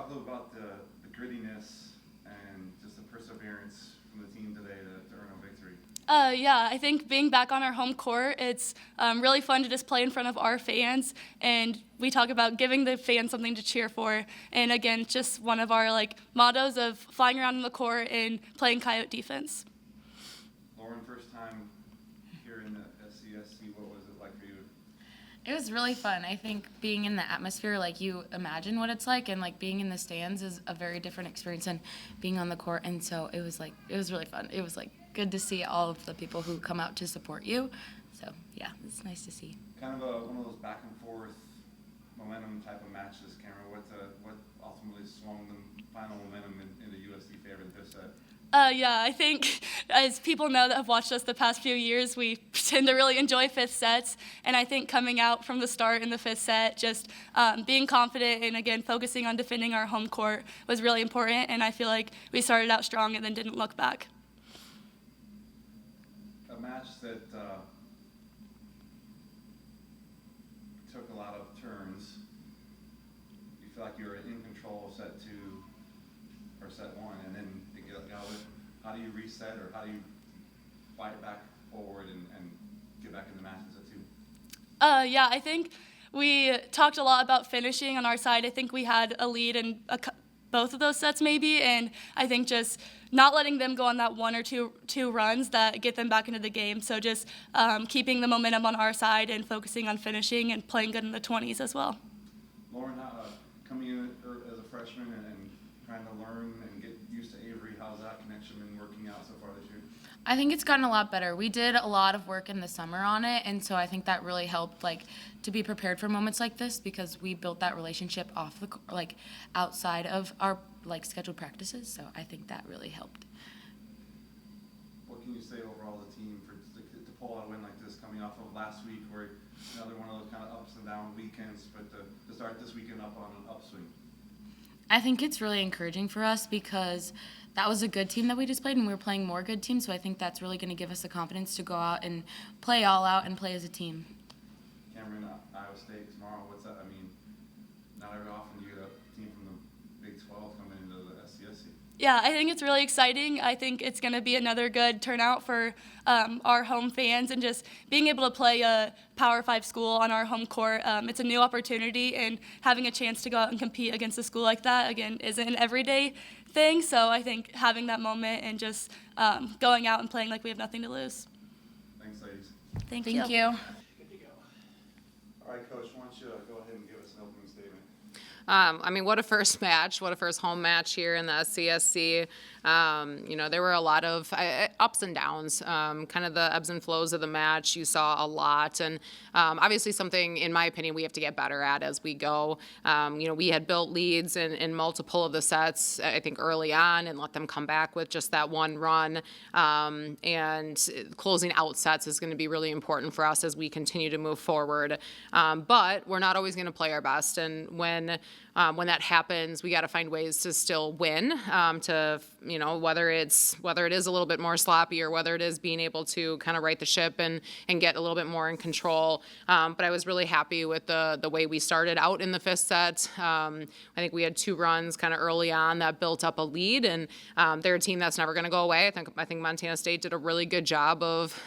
talk a little about the grittiness and just the perseverance from the team today to earn a victory? Yeah, I think being back on our home court, it's really fun to just play in front of our fans, and we talk about giving the fans something to cheer for. And again, just one of our mottos of flying around in the court and playing coyote defense. Lauren, first time here in the SCSC, what was it like for you? It was really fun. I think being in the atmosphere, you imagine what it's like, and being in the stands is a very different experience than being on the court. And so it was really fun. It was good to see all of the people who come out to support you. So yeah, it's nice to see. Kind of one of those back and forth momentum type of matches, Cameron. What ultimately swung the final momentum in the USC favor in the fifth set? Yeah, I think as people know that have watched us the past few years, we tend to really enjoy fifth sets. And I think coming out from the start in the fifth set, just being confident and, again, focusing on defending our home court was really important. And I feel like we started out strong and then didn't look back. A match that took a lot of turns. You feel like you were in control of set two or set one, and then it got with. How do you reset, or how do you fight back forward and get back in the match in set two? Yeah, I think we talked a lot about finishing on our side. I think we had a lead in both of those sets maybe, and I think just not letting them go on that one or two runs that get them back into the game. So just keeping the momentum on our side and focusing on finishing and playing good in the 20s as well. Lauren, coming in as a freshman and trying to learn and get used to Avery, how's that connection been working out so far this year? I think it's gotten a lot better. We did a lot of work in the summer on it, and so I think that really helped, to be prepared for moments like this, because we built that relationship off the outside of our scheduled practices. So I think that really helped. What can you say overall as a team to pull out a win like this, coming off of last week, where another one of those kind of ups and down weekends, but to start this weekend up on an upswing? I think it's really encouraging for us, because that was a good team that we just played, and we were playing more good teams. So I think that's really going to give us the confidence to go out and play all out and play as a team. Cameron, Iowa State tomorrow. What's that? I mean, not very often do you get a team from the Big 12 coming into the SCSC. Yeah, I think it's really exciting. I think it's going to be another good turnout for our home fans, and just being able to play a Power 5 school on our home court. It's a new opportunity, and having a chance to go out and compete against a school like that, again, isn't an everyday thing. So I think having that moment and just going out and playing like we have nothing to lose. Thanks, ladies. Thank you. All right, Coach, why don't you go ahead and give us an opening statement? What a first match, what a first home match here in the SCSC. There were a lot of ups and downs, kind of the ebbs and flows of the match. You saw a lot, and obviously something, in my opinion, we have to get better at as we go. We had built leads in multiple of the sets, I think, early on, and let them come back with just that one run. And closing out sets is going to be really important for us as we continue to move forward. But we're not always going to play our best, and when that happens, we got to find ways to still win, whether it is a little bit more sloppy, or whether it is being able to kind of right the ship and get a little bit more in control. But I was really happy with the way we started out in the fifth set. I think we had two runs kind of early on that built up a lead, and they're a team that's never going to go away. I think Montana State did a really good job of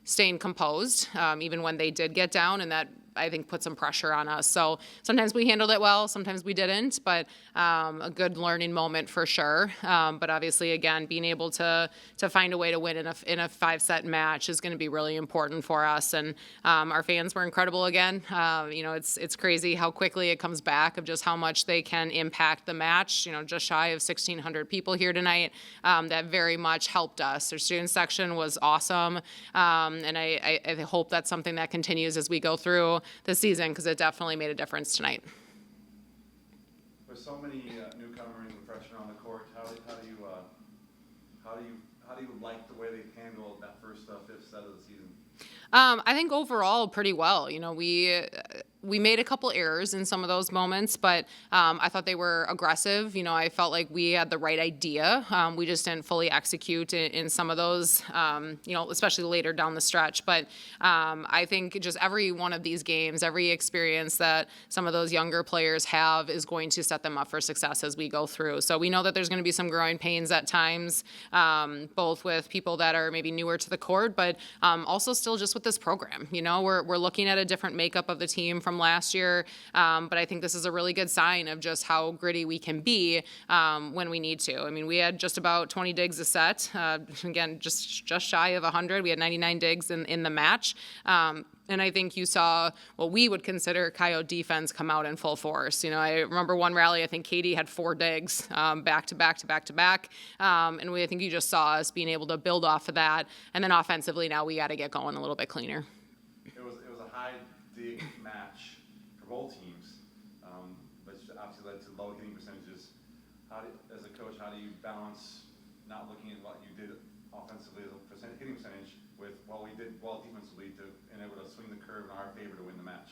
staying composed, even when they did get down, and that, I think, put some pressure on us. So sometimes we handled it well, sometimes we didn't, but a good learning moment for sure. But obviously, again, being able to find a way to win in a 5-set match is going to be really important for us. And our fans were incredible again. It's crazy how quickly it comes back, of just how much they can impact the match. Just shy of 1,600 people here tonight. That very much helped us. Their student section was awesome, and I hope that's something that continues as we go through the season, because it definitely made a difference tonight. With so many newcomers and freshmen on the court, how do you like the way they handled that first fifth set of the season? I think overall pretty well. We we made a couple errors in some of those moments, but I thought they were aggressive. You know, I felt like we had the right idea. We just didn't fully execute in some of those, you know, especially later down the stretch. But I think just every one of these games, every experience that some of those younger players have is going to set them up for success as we go through. So we know that there's going to be some growing pains at times, both with people that are maybe newer to the court, but also still just with this program. You know, we're looking at a different makeup of the team from last year, but I think this is a really good sign of just how gritty we can be when we need to. I mean, we had just about 20 digs a set. Again, just shy of 100. We had 99 digs in the match. And I think you saw what we would consider Coyote defense come out in full force. You know, I remember one rally, I think Katie had 4 digs back to back to back to back. And I think you just saw us being able to build off of that. And then offensively, now we got to get going a little bit cleaner. It was a high dig match for both teams, but obviously led to low hitting percentages. As a coach, how do you balance not looking at what you did offensively as a hitting percentage with what we did well defensively and able to swing the curve in our favor to win the match?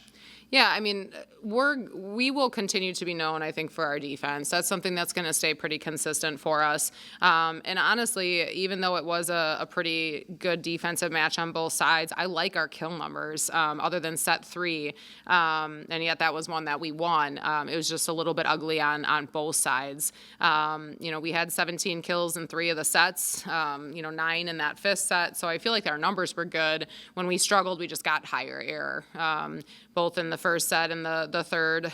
Yeah, I mean, we will continue to be known, I think, for our defense. That's something that's going to stay pretty consistent for us. And honestly, even though it was a pretty good defensive match on both sides, I like our kill numbers, other than set 3. And yet that was one that we won. It was just a little bit ugly on both sides. You know, we had 17 kills in 3 of the sets, you know, 9 in that 5th set. So I feel like our numbers were good. When we struggled, we just got higher error. Both in the first set and the third,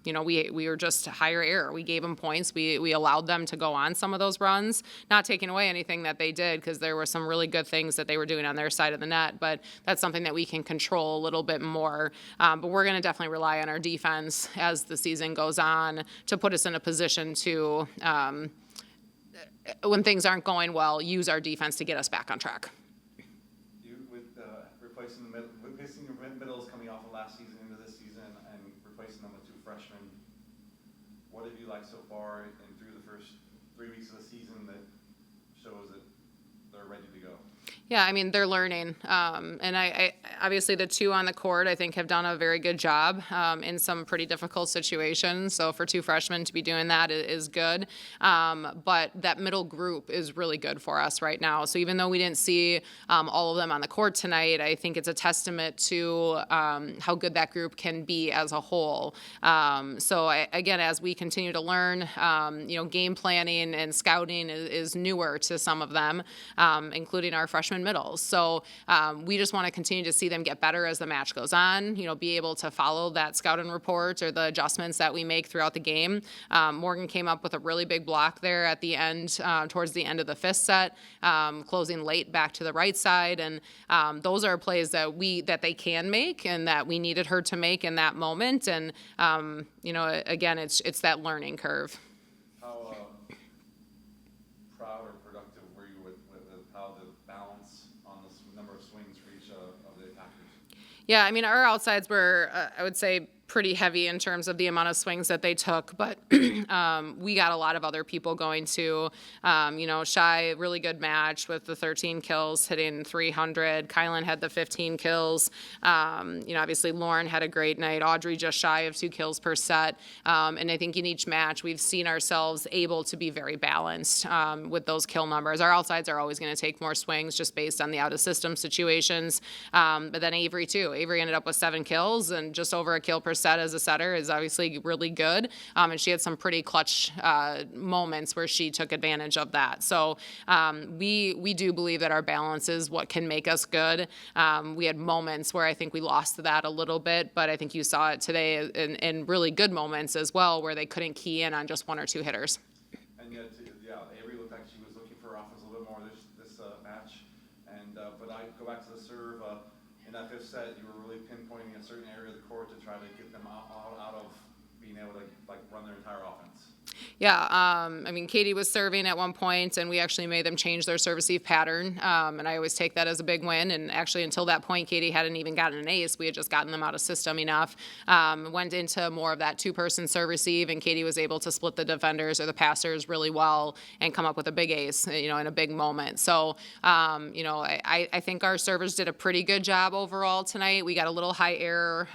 you know, we were just higher error. We gave them points. We allowed them to go on some of those runs, not taking away anything that they did because there were some really good things that they were doing on their side of the net, but that's something that we can control a little bit more. But we're going to definitely rely on our defense as the season goes on to put us in a position to, when things aren't going well, use our defense to get us back on track. Replacing your middles coming off of last season into this season and replacing them with 2 freshmen, what have you liked so far and through the first 3 weeks of the season that shows that they're ready to go? Yeah, I mean, they're learning. And I obviously the 2 on the court, I think, have done a very good job in some pretty difficult situations. So for 2 freshmen to be doing that is good. But that middle group is really good for us right now. So even though we didn't see all of them on the court tonight, I think it's a testament to how good that group can be as a whole. Again, as we continue to learn, you know, game planning and scouting is newer to some of them, including our freshman middles. So we just want to continue to see them get better as the match goes on, you know, be able to follow that scouting report or the adjustments that we make throughout the game. Morgan came up with a really big block there at the end, towards the end of the 5th set, closing late back to the right side. And those are plays that they can make and that we needed her to make in that moment. And, you know, again, it's that learning curve. How proud or productive were you with how the balance on the number of swings for each of the attackers? Yeah, I mean, our outsides were, I would say, pretty heavy in terms of the amount of swings that they took, but we got a lot of other people going too. You know, Shy, really good match with the 13 kills, hitting 300. Kylan had the 15 kills. You know, obviously Lauren had a great night. Audrey just shy of 2 kills per set. And I think in each match, we've seen ourselves able to be very balanced with those kill numbers. Our outsides are always going to take more swings just based on the out-of-system situations. But then Avery too. Avery ended up with 7 kills and just over a kill per set as a setter is obviously really good. And she had some pretty clutch moments where she took advantage of that. So we do believe that our balance is what can make us good. We had moments where I think we lost that a little bit, but I think you saw it today in really good moments as well where they couldn't key in on just 1 or 2 hitters. And yet, yeah, Avery looked like she was looking for offense a little bit more this match. And but I go back to the serve. In that 5th set, you were really pinpointing a certain area of the court to try to get them out of being able to run their entire offense. Yeah, I mean, Katie was serving at one point, and we actually made them change their serve-receive pattern, and I always take that as a big win. And actually, until that point, Katie hadn't even gotten an ace. We had just gotten them out of system enough. Went into more of that 2-person serve-receive, and Katie was able to split the defenders or the passers really well and come up with a big ace, you know, in a big moment. So, you know, I think our servers did a pretty good job overall tonight. We got a little high error.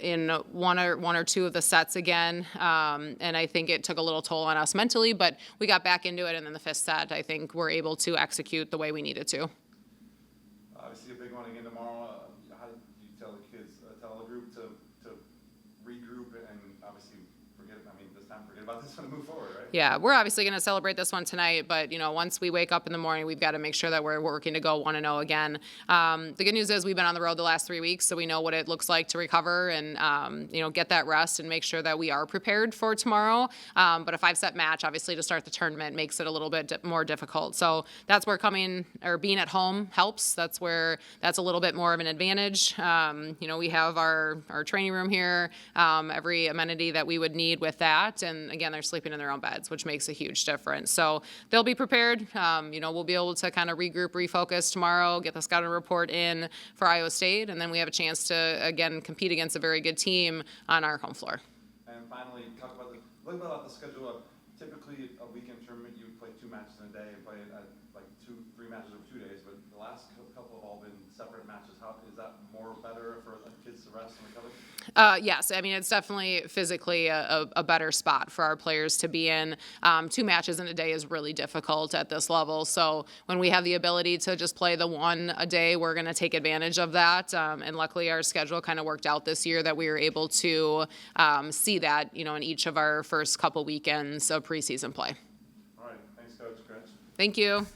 in one or two of the sets again, and I think it took a little toll on us mentally, but we got back into it, and then the fifth set, I think we're able to execute the way we needed to. Obviously, a big one again tomorrow. How do you tell the kids, tell the group to regroup and obviously forget about this one and move forward, right? Yeah, we're obviously going to celebrate this one tonight, but once we wake up in the morning, we've got to make sure that we're working to go 1-0 again. The good news is we've been on the road the last 3 weeks, so we know what it looks like to recover and get that rest and make sure that we are prepared for tomorrow. But a 5-set match, obviously, to start the tournament makes it a little bit more difficult. So that's where being at home helps. That's a little bit more of an advantage. We have our training room here, every amenity that we would need with that, and again, they're sleeping in their own beds, which makes a huge difference. So they'll be prepared. We'll be able to kind of regroup, refocus tomorrow, get the scouting report in for Iowa State, and then we have a chance to, again, compete against a very good team on our home floor. And finally, talk about a little bit about the schedule of typically a weekend tournament. You play 2 matches in a day and play like 2-3 matches over 2 days, but the last couple have all been separate matches. How is that more better for the kids to rest and recover? Yes, I mean, it's definitely physically a better spot for our players to be in. 2 matches in a day is really difficult at this level. So when we have the ability to just play the one a day, we're going to take advantage of that. And luckily our schedule kind of worked out this year that we were able to see that, in each of our first couple weekends of preseason play. All right. Thanks, Coach. Congrats. Thank you.